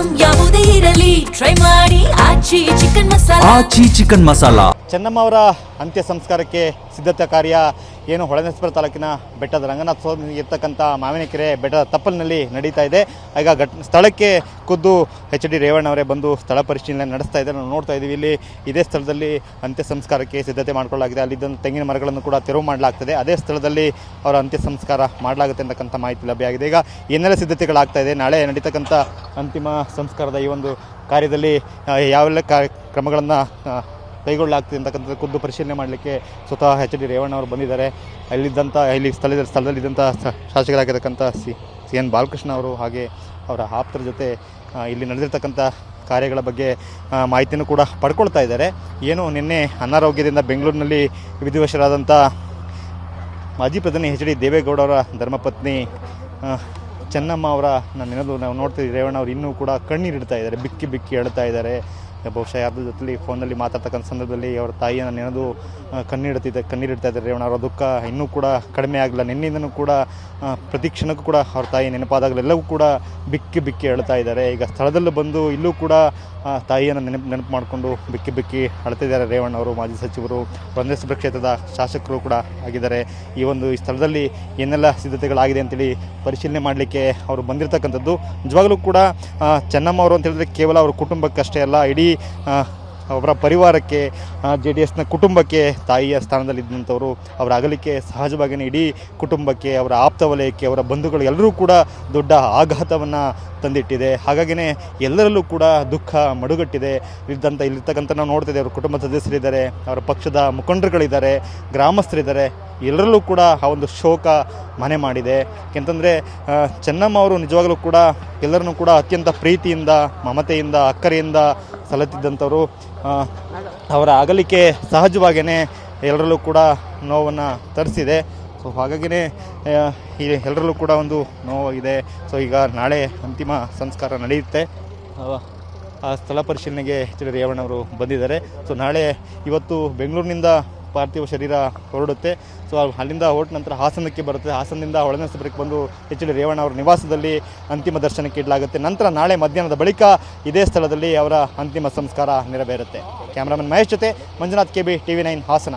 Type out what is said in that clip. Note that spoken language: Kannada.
ಐಟಂ ಯಾವುದೇ ಇರಲಿ ಟ್ರೈ ಮಾಡಿ ಆಚಿ ಚಿಕನ್ ಮಸಾಲಾ. ಚೆನ್ನಮ್ಮ ಅವರ ಅಂತ್ಯ ಸಂಸ್ಕಾರಕ್ಕೆ ಸಿದ್ಧತಾ ಕಾರ್ಯ ಏನು ಹೊಳೆನರಸೀಪುರ ತಾಲೂಕಿನ ಬೆಟ್ಟದ ರಂಗನಾಥ ಸ್ವಾಮಿ ಇರ್ತಕ್ಕಂಥ ಮಾವಿನಕೆರೆ ಬೆಟ್ಟದ ತಪ್ಪಲಿನಲ್ಲಿ ನಡೀತಾ ಇದೆ. ಈಗ ಸ್ಥಳಕ್ಕೆ ಖುದ್ದು HD ರೇವಣ್ಣವರೇ ಬಂದು ಸ್ಥಳ ಪರಿಶೀಲನೆ ನಡೆಸ್ತಾ ಇದ್ದಾರೆ. ನಾವು ನೋಡ್ತಾ ಇದ್ದೀವಿ, ಇಲ್ಲಿ ಇದೇ ಸ್ಥಳದಲ್ಲಿ ಅಂತ್ಯ ಸಂಸ್ಕಾರಕ್ಕೆ ಸಿದ್ಧತೆ ಮಾಡಿಕೊಳ್ಳಲಾಗಿದೆ. ಅಲ್ಲಿದ್ದಂಥ ತೆಂಗಿನ ಮರಗಳನ್ನು ಕೂಡ ತೆರವು ಮಾಡಲಾಗ್ತದೆ. ಅದೇ ಸ್ಥಳದಲ್ಲಿ ಅವರ ಅಂತ್ಯ ಸಂಸ್ಕಾರ ಮಾಡಲಾಗುತ್ತೆ ಅಂತಕ್ಕಂಥ ಮಾಹಿತಿ ಲಭ್ಯ ಆಗಿದೆ. ಈಗ ಏನೆಲ್ಲ ಸಿದ್ಧತೆಗಳಾಗ್ತಾ ಇದೆ, ನಾಳೆ ನಡೀತಕ್ಕಂಥ ಅಂತಿಮ ಸಂಸ್ಕಾರದ ಈ ಒಂದು ಕಾರ್ಯದಲ್ಲಿ ಯಾವೆಲ್ಲ ಕ್ರಮಗಳನ್ನು ಕೈಗೊಳ್ಳಲಾಗ್ತದೆ ಅಂತಕ್ಕಂಥ ಖುದ್ದು ಪರಿಶೀಲನೆ ಮಾಡಲಿಕ್ಕೆ ಸ್ವತಃ HD ರೇವಣ್ಣವರು ಬಂದಿದ್ದಾರೆ. ಇಲ್ಲಿ ಸ್ಥಳದಲ್ಲಿದ್ದಂಥ ಶಾಸಕರಾಗಿರ್ತಕ್ಕಂಥ CN ಬಾಲಕೃಷ್ಣ ಅವರು ಹಾಗೆ ಅವರ ಆಪ್ತರ ಜೊತೆ ಇಲ್ಲಿ ನಡೆದಿರ್ತಕ್ಕಂಥ ಕಾರ್ಯಗಳ ಬಗ್ಗೆ ಮಾಹಿತಿಯನ್ನು ಕೂಡ ಪಡ್ಕೊಳ್ತಾ ಇದ್ದಾರೆ. ಏನು ನಿನ್ನೆ ಅನಾರೋಗ್ಯದಿಂದ ಬೆಂಗಳೂರಿನಲ್ಲಿ ವಿಧಿವಶರಾದಂಥ ಮಾಜಿ ಪ್ರಧಾನಿ HD ದೇವೇಗೌಡರ ಧರ್ಮಪತ್ನಿ ಚೆನ್ನಮ್ಮ ಅವರ ನೆನೆದು ನಾವು ನೋಡ್ತೀವಿ. ರೇವಣ್ಣ ಅವರು ಇನ್ನೂ ಕೂಡ ಕಣ್ಣೀರಿಡ್ತಾ ಇದ್ದಾರೆ, ಬಿಕ್ಕಿ ಬಿಕ್ಕಿ ಅಳ್ತಾ ಇದ್ದಾರೆ. ಬಹುಶಃ ಯಾರ್ದ್ರ ಜೊತೆಲಿ ಫೋನಲ್ಲಿ ಮಾತಾಡ್ತಕ್ಕಂಥ ಸಂದರ್ಭದಲ್ಲಿ ಅವರ ತಾಯಿಯನ್ನು ನೆನೆದು ಕಣ್ಣೀರಿಡ್ತಾ ಇದ್ದಾರೆ. ರೇವಣ್ಣ ಅವರ ದುಃಖ ಇನ್ನೂ ಕೂಡ ಕಡಿಮೆ ಆಗಲಿಲ್ಲ. ನಿನ್ನೆಯಿಂದನೂ ಕೂಡ ಪ್ರತಿ ಕ್ಷಣಕ್ಕೂ ಕೂಡ ಅವ್ರ ತಾಯಿ ನೆನಪಾದಾಗಲೆಲ್ಲವೂ ಕೂಡ ಬಿಕ್ಕಿ ಬಿಕ್ಕಿ ಅಳ್ತಾ ಇದ್ದಾರೆ. ಈಗ ಸ್ಥಳದಲ್ಲೂ ಬಂದು ಇಲ್ಲೂ ಕೂಡ ತಾಯಿಯನ್ನು ನೆನಪು ಮಾಡಿಕೊಂಡು ಬಿಕ್ಕಿ ಬಿಕ್ಕಿ ಅಳ್ತಿದ್ದಾರೆ ರೇವಣ್ಣ ಅವರು. ಮಾಜಿ ಸಚಿವರು, ಹೊಳೆನರಸೀಪುರ ಕ್ಷೇತ್ರದ ಶಾಸಕರು ಕೂಡ ಆಗಿದ್ದಾರೆ. ಈ ಸ್ಥಳದಲ್ಲಿ ಏನೆಲ್ಲ ಸಿದ್ಧತೆಗಳಾಗಿದೆ ಅಂತೇಳಿ ಪರಿಶೀಲನೆ ಮಾಡಲಿಕ್ಕೆ ಅವರು ಬಂದಿರತಕ್ಕಂಥದ್ದು. ನಿಜವಾಗಲೂ ಕೂಡ ಚೆನ್ನಮ್ಮ ಅವರು ಅಂತ ಹೇಳಿದ್ರೆ ಕೇವಲ ಅವ್ರ ಕುಟುಂಬಕ್ಕಷ್ಟೇ ಅಲ್ಲ, ಇಡೀ ಅವರ ಪರಿವಾರಕ್ಕೆ, JDSನ ಕುಟುಂಬಕ್ಕೆ ತಾಯಿಯ ಸ್ಥಾನದಲ್ಲಿದ್ದಂಥವರು. ಅವರ ಅಗಲಿಕೆ ಸಹಜವಾಗಿಯೇ ಇಡೀ ಕುಟುಂಬಕ್ಕೆ, ಅವರ ಆಪ್ತ ವಲಯಕ್ಕೆ, ಅವರ ಬಂಧುಗಳು ಎಲ್ಲರೂ ಕೂಡ ದೊಡ್ಡ ಆಘಾತವನ್ನು ತಂದಿಟ್ಟಿದೆ. ಹಾಗಾಗಿಯೇ ಎಲ್ಲರಲ್ಲೂ ಕೂಡ ದುಃಖ ಮಡುಗಟ್ಟಿದೆ. ಇಲ್ಲಿರ್ತಕ್ಕಂಥ ನಾವು ನೋಡ್ತಿದ್ದೇವೆ, ಅವರ ಕುಟುಂಬದ ಸದಸ್ಯರಿದ್ದಾರೆ, ಅವರ ಪಕ್ಷದ ಮುಖಂಡರುಗಳಿದ್ದಾರೆ, ಗ್ರಾಮಸ್ಥರಿದ್ದಾರೆ. ಎಲ್ಲರಲ್ಲೂ ಕೂಡ ಆ ಒಂದು ಶೋಕ ಮನೆ ಮಾಡಿದೆ. ಯಾಕೆಂತಂದರೆ ಚೆನ್ನಮ್ಮ ಅವರು ನಿಜವಾಗಲೂ ಕೂಡ ಎಲ್ಲರನ್ನೂ ಕೂಡ ಅತ್ಯಂತ ಪ್ರೀತಿಯಿಂದ, ಮಮತೆಯಿಂದ, ಅಕ್ಕರೆಯಿಂದ ಸಲತಿದ್ದಂಥವರು. ಅವರ ಅಗಲಿಕೆ ಸಹಜವಾಗಿಯೇ ಎಲ್ಲರಲ್ಲೂ ಕೂಡ ನೋವನ್ನು ತರಿಸಿದೆ. ಸೊ ಹಾಗಾಗಿಯೇ ಎಲ್ಲರಲ್ಲೂ ಕೂಡ ಒಂದು ನೋವಾಗಿದೆ. ಸೊ ಈಗ ನಾಳೆ ಅಂತಿಮ ಸಂಸ್ಕಾರ ನಡೆಯುತ್ತೆ. ಆ ಸ್ಥಳ ಪರಿಶೀಲನೆಗೆ HD ರೇವಣ್ಣವರು ಬಂದಿದ್ದಾರೆ. ಸೊ ಇವತ್ತು ಬೆಂಗಳೂರಿನಿಂದ ಪಾರ್ಥಿವ ಶರೀರ ಹೊರಡುತ್ತೆ. ಸೊ ಅಲ್ಲಿಂದ ಹೊರಟ ನಂತರ ಹಾಸನಕ್ಕೆ ಬರುತ್ತೆ. ಹಾಸನದಿಂದ ಹೊಳೆನರಸೀಪುರಕ್ಕೆ ಬಂದು HD ರೇವಣ್ಣ ಅವರ ನಿವಾಸದಲ್ಲಿ ಅಂತಿಮ ದರ್ಶನಕ್ಕೆ ಇಡಲಾಗುತ್ತೆ. ನಂತರ ನಾಳೆ ಮಧ್ಯಾಹ್ನದ ಬಳಿಕ ಇದೇ ಸ್ಥಳದಲ್ಲಿ ಅವರ ಅಂತಿಮ ಸಂಸ್ಕಾರ ನೆರವೇರುತ್ತೆ. ಕ್ಯಾಮ್ರಾಮನ್ ಮಹೇಶ್ ಜೊತೆ ಮಂಜುನಾಥ್ KB, TV9 ಹಾಸನ.